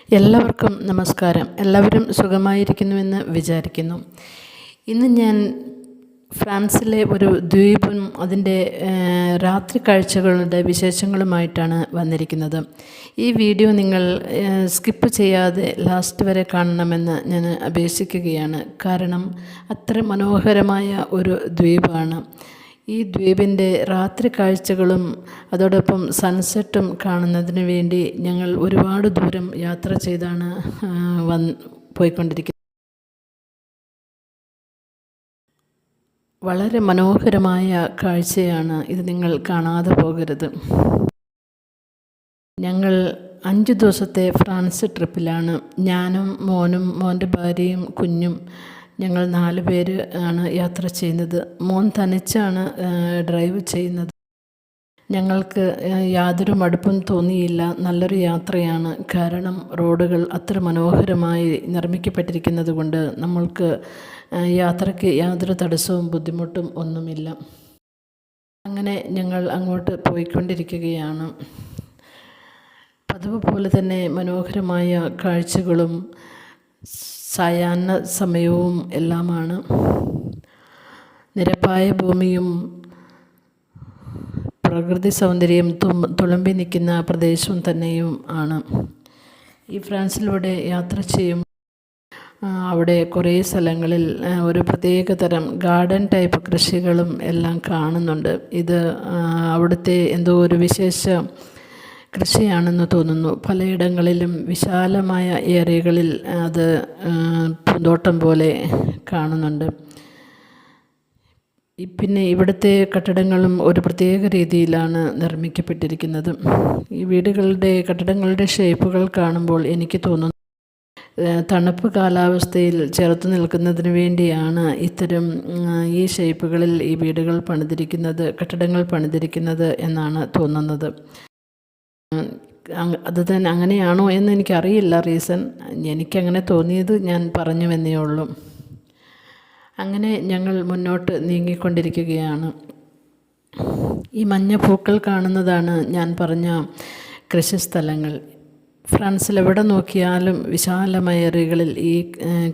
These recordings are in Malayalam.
എല്ലാവർക്കും നമസ്കാരം. എല്ലാവരും സുഖമായിരിക്കുന്നുവെന്ന് വിചാരിക്കുന്നു. ഇന്ന് ഞാൻ ഫ്രാൻസിലെ ഒരു ദ്വീപും അതിൻ്റെ രാത്രി കാഴ്ചകളുടെ വിശേഷങ്ങളുമായിട്ടാണ് വന്നിരിക്കുന്നത്. ഈ വീഡിയോ നിങ്ങൾ സ്കിപ്പ് ചെയ്യാതെ ലാസ്റ്റ് വരെ കാണണമെന്ന് ഞാൻ അപേക്ഷിക്കുകയാണ്. കാരണം അത്ര മനോഹരമായ ഒരു ദ്വീപാണ്. ഈ ദ്വീപിൻ്റെ രാത്രി കാഴ്ചകളും അതോടൊപ്പം സൺസെറ്റും കാണുന്നതിന് വേണ്ടി ഞങ്ങൾ ഒരുപാട് ദൂരം യാത്ര ചെയ്താണ് പോയിക്കൊണ്ടിരിക്കുന്നത്. വളരെ മനോഹരമായ കാഴ്ചയാണ് ഇത്, നിങ്ങൾ കാണാതെ പോകരുത്. ഞങ്ങൾ 5 ദിവസത്തെ ഫ്രാൻസ് ട്രിപ്പിലാണ്. ഞാനും മോനും മോൻ്റെ ഭാര്യയും കുഞ്ഞും ഞങ്ങൾ 4 പേര് ആണ് യാത്ര ചെയ്യുന്നത്. മോൻ തനിച്ചാണ് ഡ്രൈവ് ചെയ്യുന്നത്. ഞങ്ങൾക്ക് യാതൊരു മടുപ്പും തോന്നിയില്ല. നല്ലൊരു യാത്രയാണ്. കാരണം റോഡുകൾ അത്ര മനോഹരമായി നിർമ്മിക്കപ്പെട്ടിരിക്കുന്നത് കൊണ്ട് നമ്മൾക്ക് യാത്രയ്ക്ക് യാതൊരു തടസ്സവും ബുദ്ധിമുട്ടും ഒന്നുമില്ല. അങ്ങനെ ഞങ്ങൾ അങ്ങോട്ട് പോയിക്കൊണ്ടിരിക്കുകയാണ്. പതിവ് പോലെ തന്നെ മനോഹരമായ കാഴ്ചകളും സായാഹ്ന സമയവും എല്ലാമാണ്. നിരപ്പായ ഭൂമിയും പ്രകൃതി സൗന്ദര്യം തുളുമ്പി നിൽക്കുന്ന പ്രദേശവും തന്നെയും ആണ്. ഈ ഫ്രാൻസിലൂടെ യാത്ര ചെയ്യും അവിടെ കുറേ സ്ഥലങ്ങളിൽ ഒരു പ്രത്യേക തരം ഗാർഡൻ ടൈപ്പ് കൃഷികളും എല്ലാം കാണുന്നുണ്ട്. ഇത് അവിടുത്തെ എന്തോ ഒരു വിശേഷ കൃഷിയാണെന്ന് തോന്നുന്നു. പലയിടങ്ങളിലും വിശാലമായ ഏരിയകളിൽ അത് പൂന്തോട്ടം പോലെ കാണുന്നുണ്ട്. പിന്നെ ഇവിടുത്തെ കെട്ടിടങ്ങളും ഒരു പ്രത്യേക രീതിയിലാണ് നിർമ്മിക്കപ്പെട്ടിരിക്കുന്നത്. ഈ കെട്ടിടങ്ങളുടെ ഷേപ്പുകൾ കാണുമ്പോൾ എനിക്ക് തോന്നുന്നു തണുപ്പ് കാലാവസ്ഥയിൽ ചെറുത്തു നിൽക്കുന്നതിന് വേണ്ടിയാണ് ഇത്തരം ഈ ഷേപ്പുകളിൽ ഈ കെട്ടിടങ്ങൾ പണിതിരിക്കുന്നത് എന്നാണ് തോന്നുന്നത്. അത് തന്നെ അങ്ങനെയാണോ എന്ന് എനിക്കറിയില്ല റീസൺ. എനിക്കങ്ങനെ തോന്നിയത് ഞാൻ പറഞ്ഞുവെന്നേ ഉള്ളൂ. അങ്ങനെ ഞങ്ങൾ മുന്നോട്ട് നീങ്ങിക്കൊണ്ടിരിക്കുകയാണ്. ഈ മഞ്ഞ പൂക്കൾ കാണുന്നതാണ് ഞാൻ പറഞ്ഞ കൃഷിസ്ഥലങ്ങൾ. ഫ്രാൻസിൽ എവിടെ നോക്കിയാലും വിശാലമായ ഏരിയകളിൽ ഈ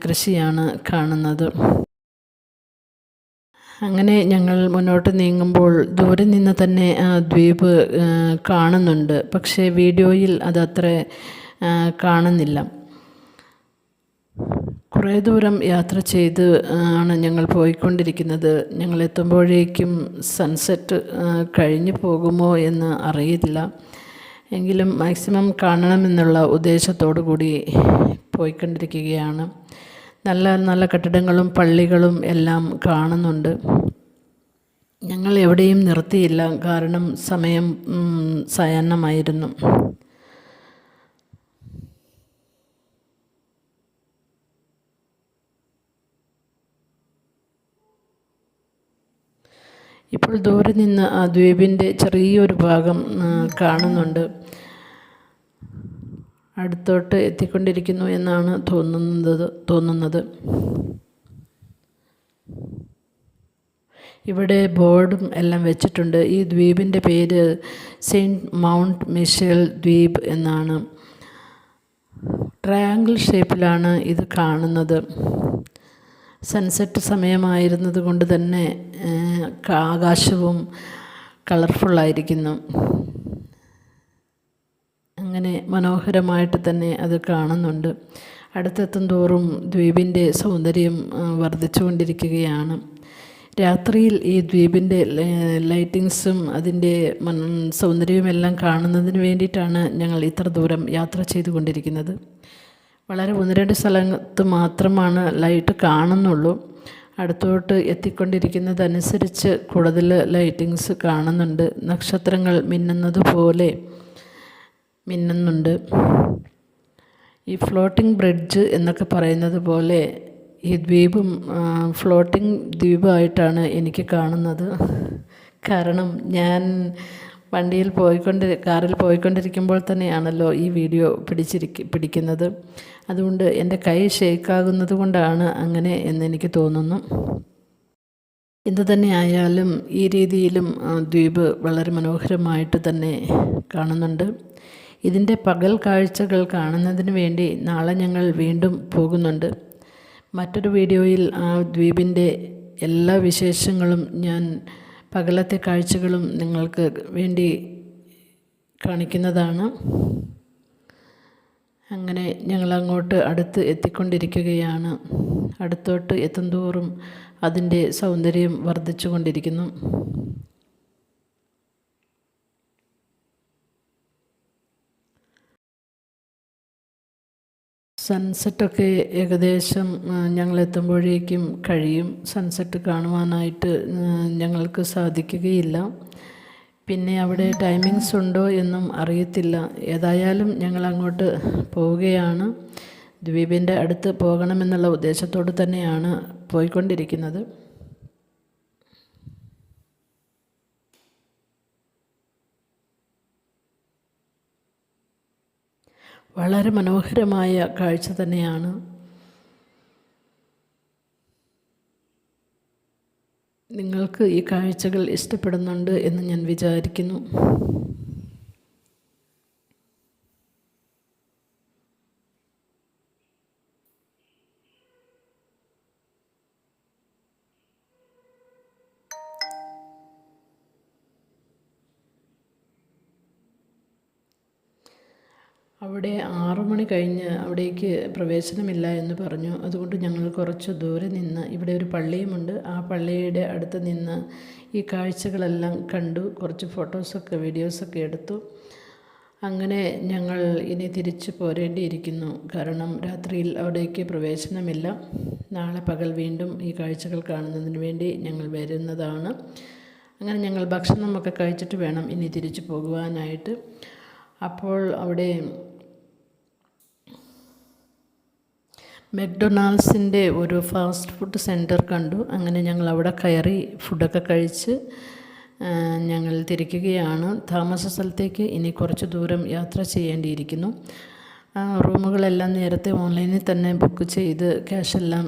കൃഷിയാണ് കാണുന്നത്. അങ്ങനെ ഞങ്ങൾ മുന്നോട്ട് നീങ്ങുമ്പോൾ ദൂരെ നിന്ന് തന്നെ ആ ദ്വീപ് കാണുന്നുണ്ട്. പക്ഷേ വീഡിയോയിൽ അതത്ര കാണുന്നില്ല. കുറേ ദൂരം യാത്ര ചെയ്ത് ആണ് ഞങ്ങൾ പോയിക്കൊണ്ടിരിക്കുന്നത്. ഞങ്ങൾ എത്തുമ്പോഴേക്കും സൺസെറ്റ് കഴിഞ്ഞു പോകുമോ എന്ന് അറിയില്ല. എങ്കിലും മാക്സിമം കാണണമെന്നുള്ള ഉദ്ദേശത്തോടു കൂടി പോയിക്കൊണ്ടിരിക്കുകയാണ്. നല്ല നല്ല കെട്ടിടങ്ങളും പള്ളികളും എല്ലാം കാണുന്നുണ്ട്. ഞങ്ങൾ എവിടെയും നിർത്തിയില്ല, കാരണം സമയം സായാഹ്നമായിരുന്നു. ഇപ്പോൾ ദൂരെ നിന്ന് ആ ദ്വീപിൻ്റെ ചെറിയൊരു ഭാഗം കാണുന്നുണ്ട്. അടുത്തോട്ട് എത്തിക്കൊണ്ടിരിക്കുന്നു എന്നാണ് തോന്നുന്നത്. ഇവിടെ ബോർഡും എല്ലാം വെച്ചിട്ടുണ്ട്. ഈ ദ്വീപിൻ്റെ പേര് സെയിൻറ്റ് മൗണ്ട് മിഷേൽ ദ്വീപ് എന്നാണ്. ട്രയാങ്കിൾ ഷേപ്പിലാണ് ഇത് കാണുന്നത്. സൺസെറ്റ് സമയമായിരുന്നത് കൊണ്ട് തന്നെ ആകാശവും കളർഫുള്ളായിരിക്കുന്നു. അങ്ങനെ മനോഹരമായിട്ട് തന്നെ അത് കാണുന്നുണ്ട്. അടുത്തെത്തും തോറും ദ്വീപിൻ്റെ സൗന്ദര്യം വർദ്ധിച്ചു കൊണ്ടിരിക്കുകയാണ്. രാത്രിയിൽ ഈ ദ്വീപിൻ്റെ ലൈറ്റിങ്സും അതിൻ്റെ സൗന്ദര്യവുമെല്ലാം കാണുന്നതിന് വേണ്ടിയിട്ടാണ് ഞങ്ങൾ ഇത്ര ദൂരം യാത്ര ചെയ്തുകൊണ്ടിരിക്കുന്നത്. വളരെ 1-2 സ്ഥലത്ത് മാത്രമാണ് ലൈറ്റ് കാണുന്നുള്ളൂ. അടുത്തോട്ട് എത്തിക്കൊണ്ടിരിക്കുന്നതനുസരിച്ച് കൂടുതൽ ലൈറ്റിങ്സ് കാണുന്നുണ്ട്. നക്ഷത്രങ്ങൾ മിന്നുന്നത് പോലെ മിന്നുന്നുണ്ട്. ഈ ഫ്ലോട്ടിംഗ് ബ്രിഡ്ജ് എന്നൊക്കെ പറയുന്നത് പോലെ ഈ ദ്വീപും ഫ്ലോട്ടിംഗ് ദ്വീപായിട്ടാണ് എനിക്ക് കാണുന്നത്. കാരണം ഞാൻ കാറിൽ പോയിക്കൊണ്ടിരിക്കുമ്പോൾ തന്നെയാണല്ലോ ഈ വീഡിയോ പിടിക്കുന്നത്. അതുകൊണ്ട് എൻ്റെ കൈ ഷേക്കാകുന്നത് കൊണ്ടാണ് അങ്ങനെ എന്നെനിക്ക് തോന്നുന്നു. എന്തു തന്നെ ആയാലും ഈ രീതിയിലും ദ്വീപ് വളരെ മനോഹരമായിട്ട് തന്നെ കാണുന്നുണ്ട്. ഇതിൻ്റെ പകൽ കാഴ്ചകൾ കാണുന്നതിന് വേണ്ടി നാളെ ഞങ്ങൾ വീണ്ടും പോകുന്നുണ്ട്. മറ്റൊരു വീഡിയോയിൽ ആ ദ്വീപിൻ്റെ എല്ലാ വിശേഷങ്ങളും ഞാൻ പകലത്തെ കാഴ്ചകളും നിങ്ങൾക്ക് വേണ്ടി കാണിക്കുന്നതാണ്. അങ്ങനെ ഞങ്ങൾ അങ്ങോട്ട് അടുത്ത് എത്തിക്കൊണ്ടിരിക്കുകയാണ്. അടുത്തോട്ട് എത്തുന്തോറും അതിൻ്റെ സൗന്ദര്യം വർദ്ധിച്ചു കൊണ്ടിരിക്കുന്നു. സൺസെറ്റൊക്കെ ഏകദേശം ഞങ്ങളെത്തുമ്പോഴേക്കും കഴിയും. സൺസെറ്റ് കാണുവാനായിട്ട് ഞങ്ങൾക്ക് സാധിക്കുകയില്ല. പിന്നെ അവിടെ ടൈമിങ്സ് ഉണ്ടോ എന്നും അറിയത്തില്ല. ഏതായാലും ഞങ്ങൾ അങ്ങോട്ട് പോവുകയാണ്. ദ്വീപിൻ്റെ അടുത്ത് പോകണമെന്നുള്ള ഉദ്ദേശത്തോട് തന്നെയാണ് പോയിക്കൊണ്ടിരിക്കുന്നത്. വളരെ മനോഹരമായ കാഴ്ച തന്നെയാണ്. നിങ്ങൾക്ക് ഈ കാഴ്ചകൾ ഇഷ്ടപ്പെടുന്നുണ്ട് എന്ന് ഞാൻ വിചാരിക്കുന്നു. അവിടെ 6 മണി കഴിഞ്ഞ് അവിടേക്ക് പ്രവേശനമില്ല എന്ന് പറഞ്ഞു. അതുകൊണ്ട് ഞങ്ങൾ കുറച്ച് ദൂരെ നിന്ന്, ഇവിടെ ഒരു പള്ളിയുമുണ്ട്, ആ പള്ളിയുടെ അടുത്ത് നിന്ന് ഈ കാഴ്ചകളെല്ലാം കണ്ടു. കുറച്ച് ഫോട്ടോസൊക്കെ വീഡിയോസൊക്കെ എടുത്തു. അങ്ങനെ ഞങ്ങൾ ഇനി തിരിച്ച് പോരേണ്ടിയിരിക്കുന്നു. കാരണം രാത്രിയിൽ അവിടേക്ക് പ്രവേശനമില്ല. നാളെ പകൽ വീണ്ടും ഈ കാഴ്ചകൾ കാണുന്നതിന് വേണ്ടി ഞങ്ങൾ വരുന്നതാണ്. അങ്ങനെ ഞങ്ങൾ ഭക്ഷണമൊക്കെ കഴിച്ചിട്ട് വേണം ഇനി തിരിച്ചു പോകുവാനായിട്ട്. അപ്പോൾ അവിടെ മെക്ഡൊണാൾഡ്സിൻ്റെ ഒരു ഫാസ്റ്റ് ഫുഡ് സെൻറ്റർ കണ്ടു. അങ്ങനെ ഞങ്ങൾ അവിടെ കയറി ഫുഡൊക്കെ കഴിച്ച് ഞങ്ങൾ തിരിക്കുകയാണ്. താമസ സ്ഥലത്തേക്ക് ഇനി കുറച്ച് ദൂരം യാത്ര ചെയ്യേണ്ടിയിരിക്കുന്നു. റൂമുകളെല്ലാം നേരത്തെ ഓൺലൈനിൽ തന്നെ ബുക്ക് ചെയ്ത് ക്യാഷെല്ലാം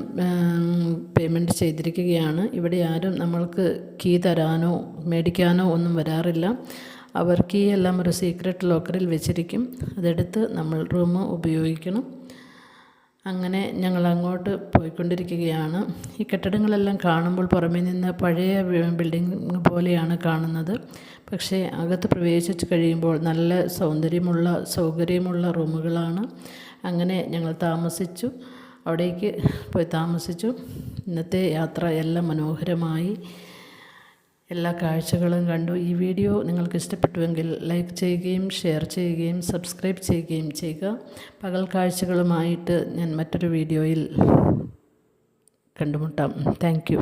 പേയ്മെൻറ്റ് ചെയ്തിരിക്കുകയാണ്. ഇവിടെ ആരും നമ്മൾക്ക് കീ തരാനോ മേടിക്കാനോ ഒന്നും വരാറില്ല. അവർ കീ എല്ലാം ഒരു സീക്രട്ട് ലോക്കറിൽ വെച്ചിരിക്കും. അതെടുത്ത് നമ്മൾ റൂം ഉപയോഗിക്കണം. അങ്ങനെ ഞങ്ങൾ അങ്ങോട്ട് പോയിക്കൊണ്ടിരിക്കുകയാണ്. ഈ കെട്ടിടങ്ങളെല്ലാം കാണുമ്പോൾ പുറമേ നിന്ന് പഴയ ബിൽഡിംഗ് പോലെയാണ് കാണുന്നത്. പക്ഷേ അകത്ത് പ്രവേശിച്ച് കഴിയുമ്പോൾ നല്ല സൗകര്യമുള്ള റൂമുകളാണ്. അങ്ങനെ ഞങ്ങൾ താമസിച്ചു. അവിടേക്ക് പോയി താമസിച്ചു. ഇന്നത്തെ യാത്ര എല്ലാം മനോഹരമായി. എല്ലാ കാഴ്ചകളും കണ്ടു. ഈ വീഡിയോ നിങ്ങൾക്ക് ഇഷ്ടപ്പെട്ടുവെങ്കിൽ ലൈക്ക് ചെയ്യുകയും ഷെയർ ചെയ്യുകയും സബ്സ്ക്രൈബ് ചെയ്യുകയും ചെയ്യുക. പകൽ കാഴ്ചകളുമായിട്ട് ഞാൻ മറ്റൊരു വീഡിയോയിൽ കണ്ടുമുട്ടാം. Thank you.